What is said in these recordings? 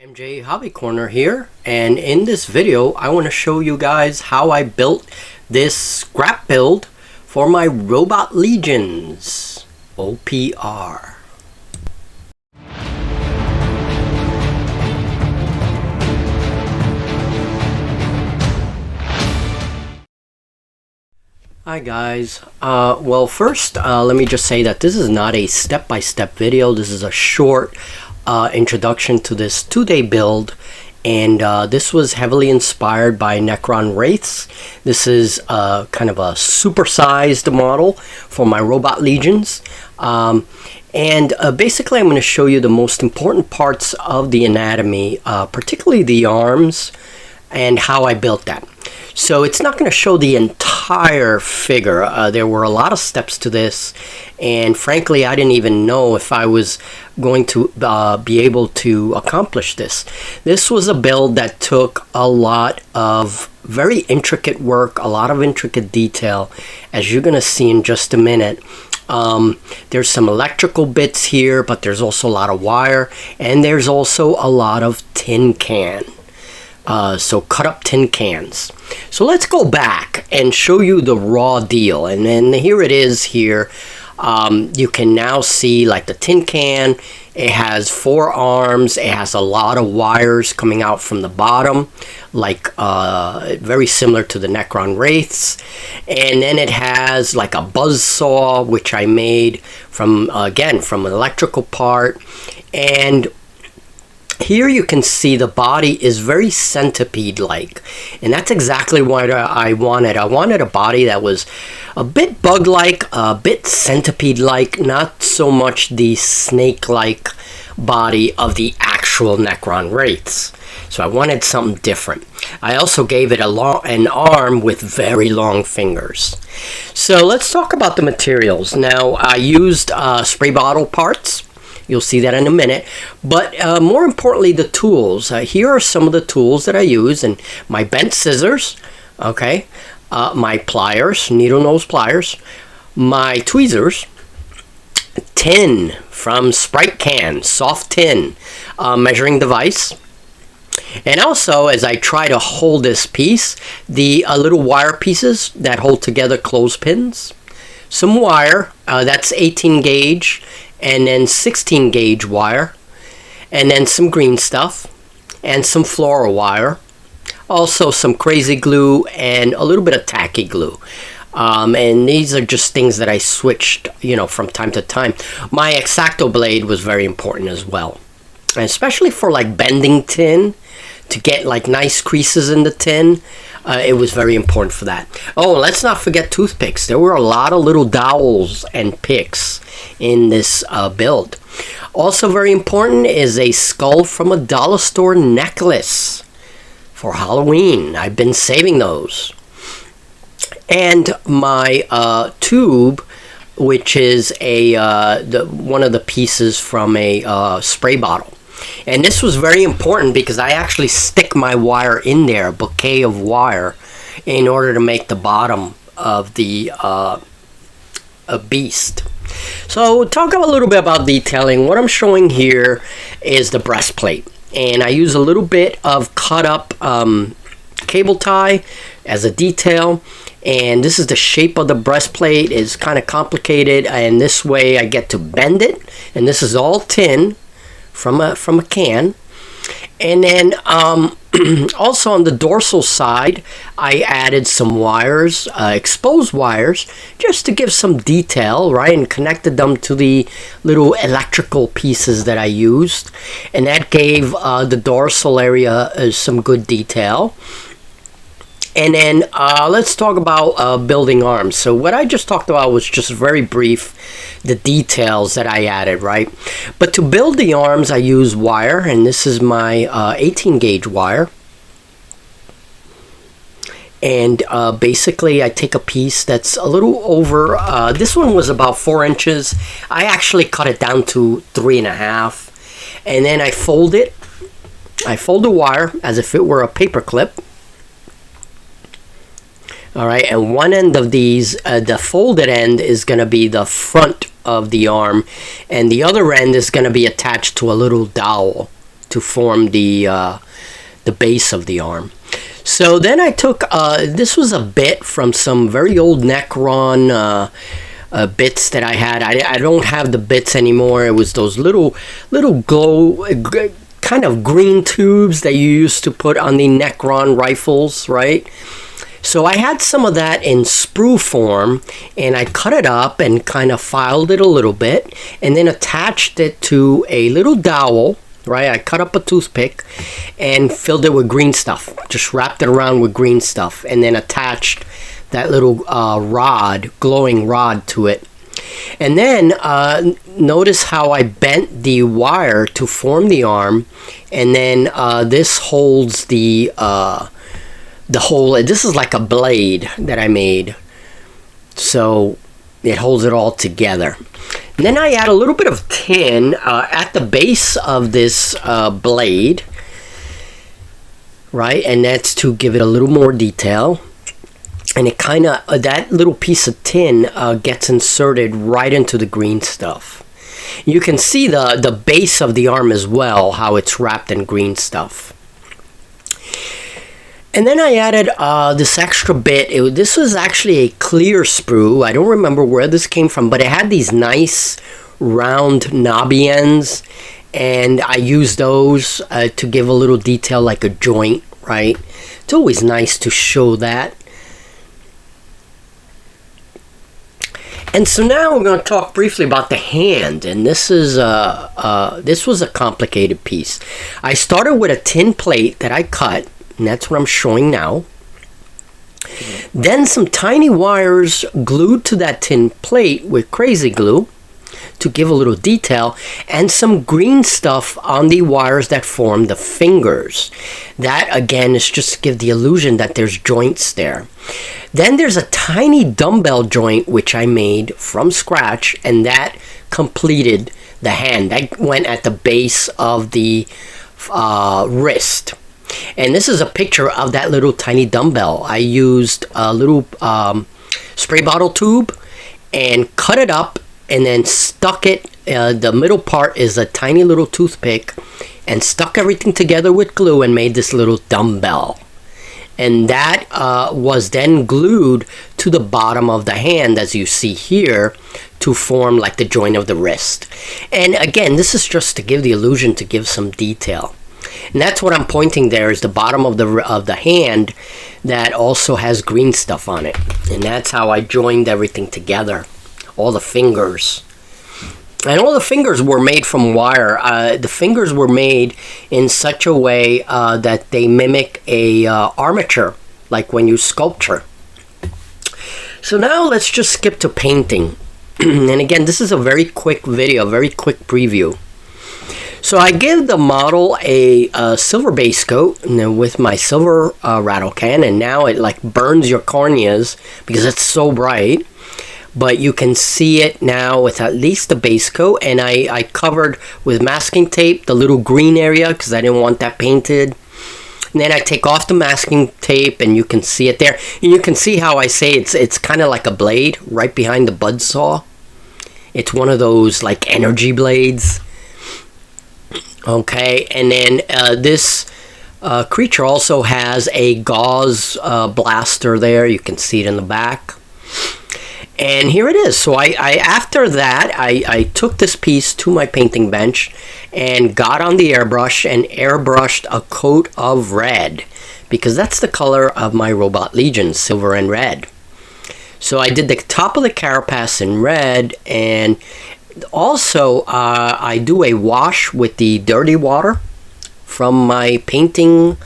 MJ Hobby Corner here, and in this video I want to show you guys how I built this scrap build for my Robot Legions OPR. Hi guys, well first let me just say that this is not a step-by-step video. This is a short introduction to this 2-day build, and this was heavily inspired by Necron wraiths. This is kind of a supersized model for my Robot Legions, and basically I'm going to show you the most important parts of the anatomy, particularly the arms, and how I built that. So it's not going to show the entire figure. There were a lot of steps to this, and frankly I didn't even know if I was going to be able to accomplish this. This was a build that took a lot of very intricate work, a lot of intricate detail, as you're going to see in just a minute. There's some electrical bits here, but there's also a lot of wire, and there's also a lot of tin can. So cut up tin cans. So let's go back and show you the raw deal. And then here it is here. You can now see like the tin can. It has 4 arms. It has a lot of wires coming out from the bottom, like very similar to the Necron wraiths. And then it has like a buzz saw, which I made from, again, from an electrical part. And here you can see the body is very centipede-like, and that's exactly what I wanted. I wanted a body that was a bit bug-like, a bit centipede-like, not so much the snake-like body of the actual Necron wraiths. So I wanted something different. I also gave it an arm with very long fingers. So let's talk about the materials. Now I used spray bottle parts. You'll see that in a minute. But more importantly, the tools. Here are some of the tools that I use, and my bent scissors, okay, my pliers, needle nose pliers, my tweezers, tin from Sprite cans, soft tin, measuring device, and also as I try to hold this piece, the little wire pieces that hold together clothespins, some wire, that's 18 gauge, and then 16 gauge wire, and then some green stuff, and some floral wire, also some crazy glue, and a little bit of tacky glue. And these are just things that I switched, you know, from time to time. My X-Acto blade was very important as well, and especially for like bending tin, to get like nice creases in the tin. It was very important for that. Oh, let's not forget toothpicks. There were a lot of little dowels and picks in this build. Also very important is a skull from a dollar store necklace for Halloween. I've been saving those. And my tube, which is one of the pieces from a spray bottle. And this was very important because I actually stick my wire in there, a bouquet of wire, in order to make the bottom of the beast. So talk a little bit about detailing. What I'm showing here is the breastplate, and I use a little bit of cut up cable tie as a detail. And this is the shape of the breastplate. It's kind of complicated, and this way I get to bend it. And this is all tin from a can. And then also on the dorsal side I added some wires, exposed wires, just to give some detail, right, and connected them to the little electrical pieces that I used, and that gave the dorsal area some good detail. And then let's talk about building arms. So what I just talked about was just very brief, the details that I added, right? But to build the arms, I use wire, and this is my 18 gauge wire. And basically I take a piece that's a little over, this one was about 4 inches. I actually cut it down to 3.5. And then I fold it. I fold the wire as if it were a paper clip. All right, and one end of these, the folded end is going to be the front of the arm, and the other end is going to be attached to a little dowel. to form the base of the arm. So then I took, this was a bit from some very old necron bits that I had. I don't have the bits anymore. It was those little glow, kind of green tubes that you used to put on the necron rifles, right? So I had some of that in sprue form, and I cut it up and kind of filed it a little bit, and then attached it to a little dowel, right? I cut up a toothpick and filled it with green stuff. Just wrapped it around with green stuff, and then attached that little rod, glowing rod to it. And then notice how I bent the wire to form the arm, and then this holds the whole. This is like a blade that I made, so it holds it all together. And then I add a little bit of tin at the base of this blade, right? And that's to give it a little more detail. And it kind of, that little piece of tin gets inserted right into the green stuff. You can see the base of the arm as well, how it's wrapped in green stuff. And then I added this extra bit. This was actually a clear sprue. I don't remember where this came from, but it had these nice round knobby ends, and I used those to give a little detail like a joint, right? It's always nice to show that. And so now we're going to talk briefly about the hand, and this was a complicated piece. I started with a tin plate that I cut, and that's what I'm showing now. Then some tiny wires glued to that tin plate with crazy glue to give a little detail, and some green stuff on the wires that form the fingers. That again is just to give the illusion that there's joints there. Then there's a tiny dumbbell joint which I made from scratch, and that completed the hand. That went at the base of the wrist. And this is a picture of that little tiny dumbbell. I used a little spray bottle tube and cut it up, and then stuck it. The middle part is a tiny little toothpick, and stuck everything together with glue and made this little dumbbell. And that was then glued to the bottom of the hand, as you see here, to form like the joint of the wrist. And again, this is just to give the illusion, to give some detail. And that's what I'm pointing there, is the bottom of the hand that also has green stuff on it. And that's how I joined everything together. All the fingers. And all the fingers were made from wire. The fingers were made in such a way that they mimic a armature, like when you sculpture. So now let's just skip to painting. And again, this is a very quick video, very quick preview. So I give the model a silver base coat, and then with my silver rattle can, and now it like burns your corneas because it's so bright. But you can see it now with at least the base coat, and I covered with masking tape the little green area because I didn't want that painted. And then I take off the masking tape, and you can see it there. And you can see how I say it's kind of like a blade right behind the buzzsaw. It's one of those like energy blades. Okay, and then this creature also has a gauze blaster there. You can see it in the back. And here it is. So after that, I took this piece to my painting bench and got on the airbrush and airbrushed a coat of red, because that's the color of my Robot Legion, silver and red. So I did the top of the carapace in red, and also I do a wash with the dirty water from my painting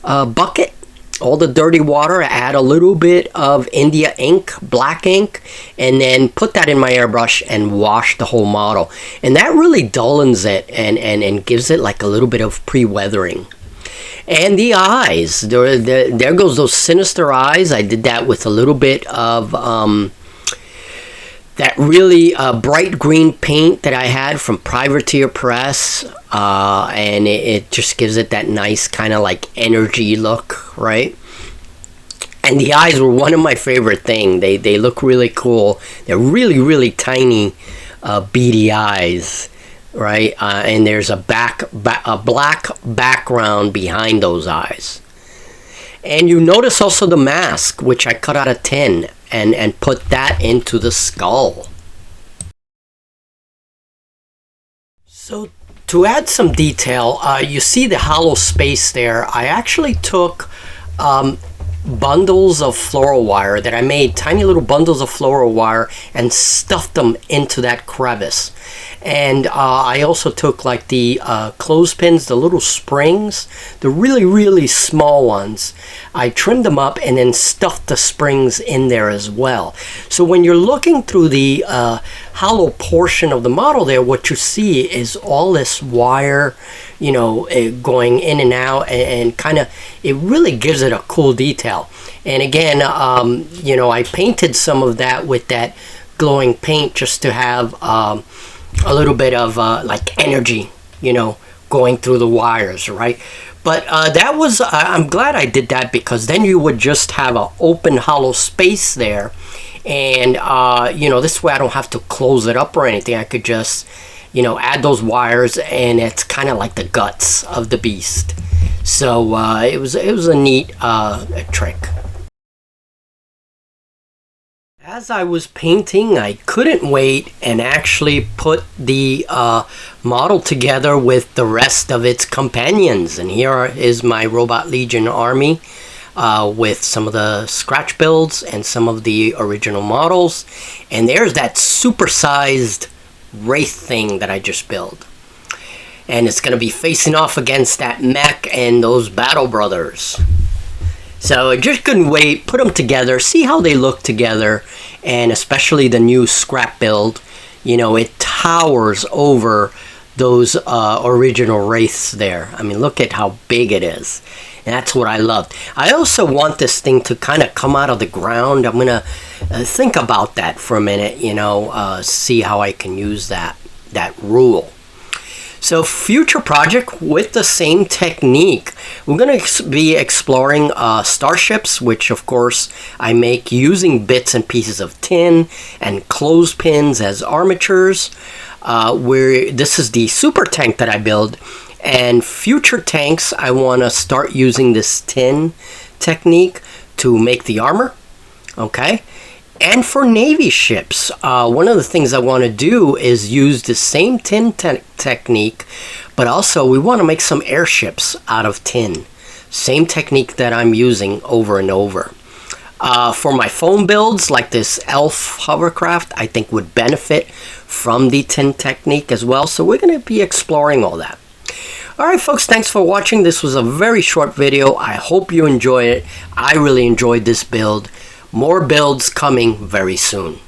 bucket. All the dirty water, add a little bit of India ink, black ink, and then put that in my airbrush and wash the whole model. And that really dullens it and gives it like a little bit of pre-weathering. And the eyes, there goes those sinister eyes. I did that with a little bit of that really bright green paint that I had from Privateer Press, and it just gives it that nice kind of like energy look, right? And the eyes were one of my favorite thing. They look really cool. They're really, really tiny beady eyes. right? And there's a black background behind those eyes. And you notice also the mask, which I cut out of tin and put that into the skull. So to add some detail, you see the hollow space there. I actually took bundles of floral wire that I made, tiny little bundles of floral wire, and stuffed them into that crevice. And I also took like the clothespins, the little springs, the really small ones. I trimmed them up and then stuffed the springs in there as well. So when you're looking through the hollow portion of the model there, what you see is all this wire, you know, going in and out, and kind of, it really gives it a cool detail. And again, you know, I painted some of that with that glowing paint just to have a little bit of like energy, you know, going through the wires, right? But that was, I'm glad I did that, because then you would just have an open hollow space there. And, you know, this way I don't have to close it up or anything. I could just, you know, add those wires, and it's kind of like the guts of the beast. So it was a neat trick. As I was painting, I couldn't wait and actually put the model together with the rest of its companions. And here is my Robot Legion army with some of the scratch builds and some of the original models. And there's that supersized wraith thing that I just built. And it's going to be facing off against that mech and those battle brothers. So I just couldn't wait, put them together, see how they look together, and especially the new scrap build. You know, it towers over those original wraiths there. I mean, look at how big it is. And that's what I loved. I also want this thing to kind of come out of the ground. I'm going to think about that for a minute, you know, see how I can use that rule. So future project with the same technique, we're going to be exploring starships, which of course I make using bits and pieces of tin and clothespins as armatures. Where this is the super tank that I build, and future tanks I want to start using this tin technique to make the armor. Okay. And for Navy ships, one of the things I want to do is use the same tin technique, but also we want to make some airships out of tin. Same technique that I'm using over and over. For my foam builds, like this elf hovercraft, I think would benefit from the tin technique as well. So we're going to be exploring all that. Alright folks, thanks for watching. This was a very short video. I hope you enjoyed it. I really enjoyed this build. More builds coming very soon.